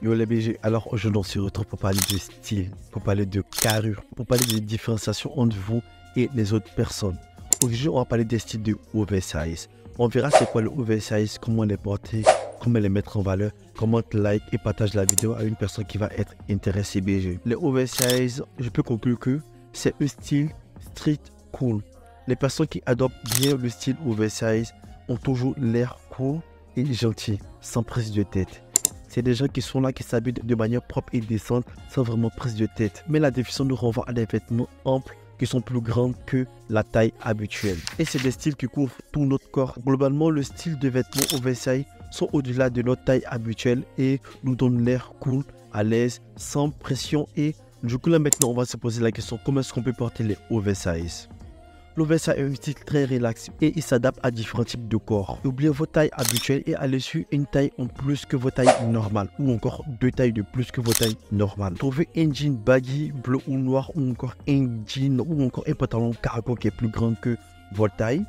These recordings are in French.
Yo les BG, alors aujourd'hui on se retrouve pour parler de style, pour parler de carrure, pour parler de différenciation entre vous et les autres personnes. Aujourd'hui on va parler des styles de oversize. On verra c'est quoi le oversize, comment les porter, comment les mettre en valeur, comment like et partage la vidéo à une personne qui va être intéressée BG. Les oversize, je peux conclure que c'est un style street cool. Les personnes qui adoptent bien le style oversize ont toujours l'air cool et gentil, sans prise de tête. C'est des gens qui sont là, qui s'habillent de manière propre et décente, sans vraiment prise de tête. Mais la définition nous renvoie à des vêtements amples qui sont plus grands que la taille habituelle. Et c'est des styles qui couvrent tout notre corps. Globalement, le style de vêtements oversize sont au-delà de notre taille habituelle et nous donnent l'air cool, à l'aise, sans pression. Et du coup là maintenant, on va se poser la question, comment est-ce qu'on peut porter les oversize? L'oversize est un style très relax et il s'adapte à différents types de corps. Oubliez vos tailles habituelles et allez sur une taille en plus que vos tailles normales ou encore deux tailles de plus que vos tailles normales. Trouvez un jean baggy, bleu ou noir ou encore un jean ou encore un pantalon cargo qui est plus grand que votre taille.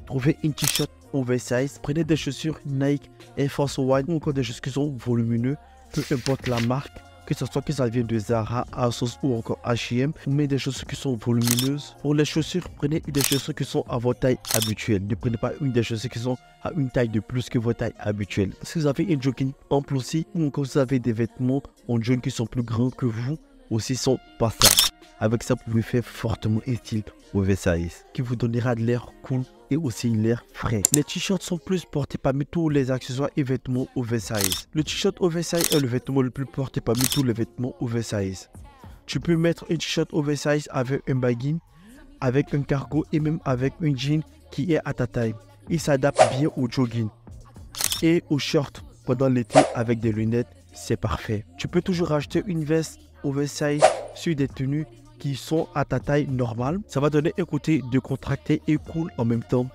Trouvez une t-shirt oversize. Prenez des chaussures Nike, Air Force One ou encore des choses qui sont volumineuses, peu importe la marque. Que ce soit que ça vienne de Zara, ASOS ou encore H&M, mais des chaussures qui sont volumineuses. Pour les chaussures, prenez des chaussures qui sont à votre taille habituelle. Ne prenez pas une des chaussures qui sont à une taille de plus que votre taille habituelle. Si vous avez un jogging ample aussi, ou encore vous avez des vêtements en jean qui sont plus grands que vous, aussi sont passables. Avec ça, vous pouvez faire fortement un style oversize qui vous donnera de l'air cool et aussi l'air frais. Les t-shirts sont plus portés parmi tous les accessoires et vêtements oversize. Le t-shirt oversize est le vêtement le plus porté parmi tous les vêtements oversize. Tu peux mettre un t-shirt oversize avec un baggy, avec un cargo et même avec un jean qui est à ta taille. Il s'adapte bien au jogging et au short pendant l'été avec des lunettes, c'est parfait. Tu peux toujours acheter une veste oversize sur des tenues qui sont à ta taille normale. Ça va donner un côté décontracté et cool en même temps.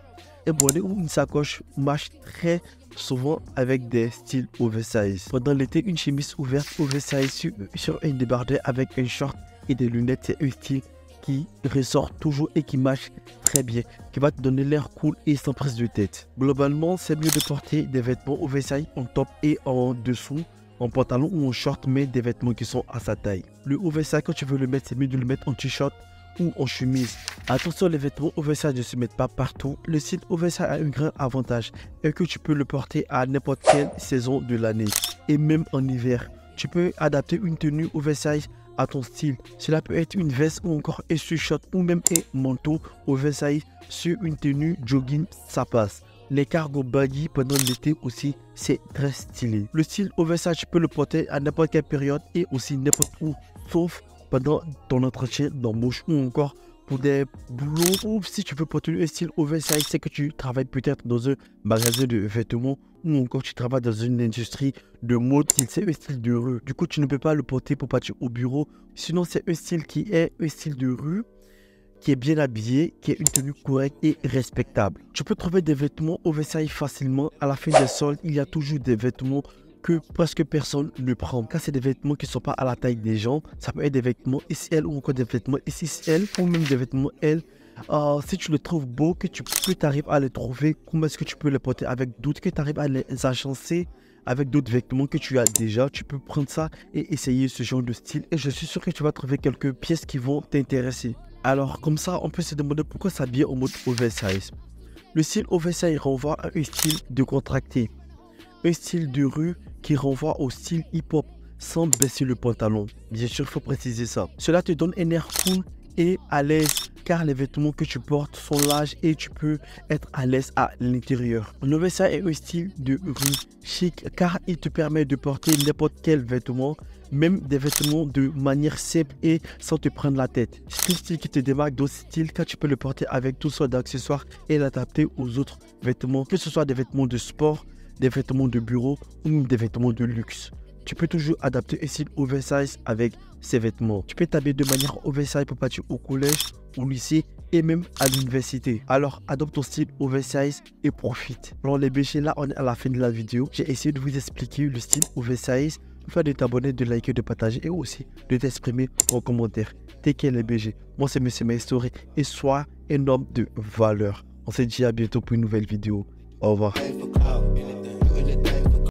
Un bonnet ou une sacoche marche très souvent avec des styles oversize. Pendant l'été, une chemise ouverte oversize sur un débardeur avec un short et des lunettes, c'est un style qui ressort toujours et qui marche très bien, qui va te donner l'air cool et sans prise de tête. Globalement, c'est mieux de porter des vêtements oversize en top et en dessous, en pantalon ou en short, mais des vêtements qui sont à sa taille. Le oversize, quand tu veux le mettre, c'est mieux de le mettre en t-shirt ou en chemise. Attention, les vêtements oversize ne se mettent pas partout. Le style oversize a un grand avantage et que tu peux le porter à n'importe quelle saison de l'année et même en hiver. Tu peux adapter une tenue oversize à ton style. Cela peut être une veste ou encore un sweatshirt ou même un manteau oversize sur une tenue jogging, ça passe. Les cargo baggy pendant l'été aussi, c'est très stylé. Le style oversize, tu peux le porter à n'importe quelle période et aussi n'importe où, sauf pendant ton entretien d'embauche ou encore pour des boulots. Ou si tu veux porter un style oversize, c'est que tu travailles peut-être dans un magasin de vêtements ou encore tu travailles dans une industrie de mode. C'est un style de rue. Du coup, tu ne peux pas le porter pour partir au bureau. Sinon, c'est un style qui est un style de rue, qui est bien habillé, qui est une tenue correcte et respectable. Tu peux trouver des vêtements oversize facilement. À la fin des soldes, il y a toujours des vêtements que presque personne ne prend. Quand c'est des vêtements qui ne sont pas à la taille des gens, ça peut être des vêtements XL ou encore des vêtements XXL ou même des vêtements L. Si tu les trouves beaux, que tu arrives à les trouver, comment est-ce que tu peux les porter avec d'autres, que tu arrives à les agencer avec d'autres vêtements que tu as déjà, tu peux prendre ça et essayer ce genre de style. Et je suis sûr que tu vas trouver quelques pièces qui vont t'intéresser. Alors comme ça, on peut se demander pourquoi s'habiller en mode oversize. Le style oversize renvoie à un style décontracté, un style de rue qui renvoie au style hip-hop sans baisser le pantalon. Bien sûr, il faut préciser ça. Cela te donne un air cool et à l'aise car les vêtements que tu portes sont larges et tu peux être à l'aise à l'intérieur. L'oversize est un style de rue chic car il te permet de porter n'importe quel vêtement, même des vêtements de manière simple et sans te prendre la tête. C'est un style qui te démarque d'autres styles car tu peux le porter avec toutes sortes d'accessoires et l'adapter aux autres vêtements, que ce soit des vêtements de sport, des vêtements de bureau ou même des vêtements de luxe. Tu peux toujours adapter un style oversize avec ces vêtements. Tu peux t'habiller de manière oversize pour partir au collège, au lycée et même à l'université. Alors adopte ton style oversize et profite. Alors les BG, là on est à la fin de la vidéo. J'ai essayé de vous expliquer le style oversize. Faire de t'abonner, de liker, de partager et aussi de t'exprimer en commentaire. T'es qui les BG? Moi c'est Monsieur Mystory et sois un homme de valeur. On se dit à bientôt pour une nouvelle vidéo. Au revoir.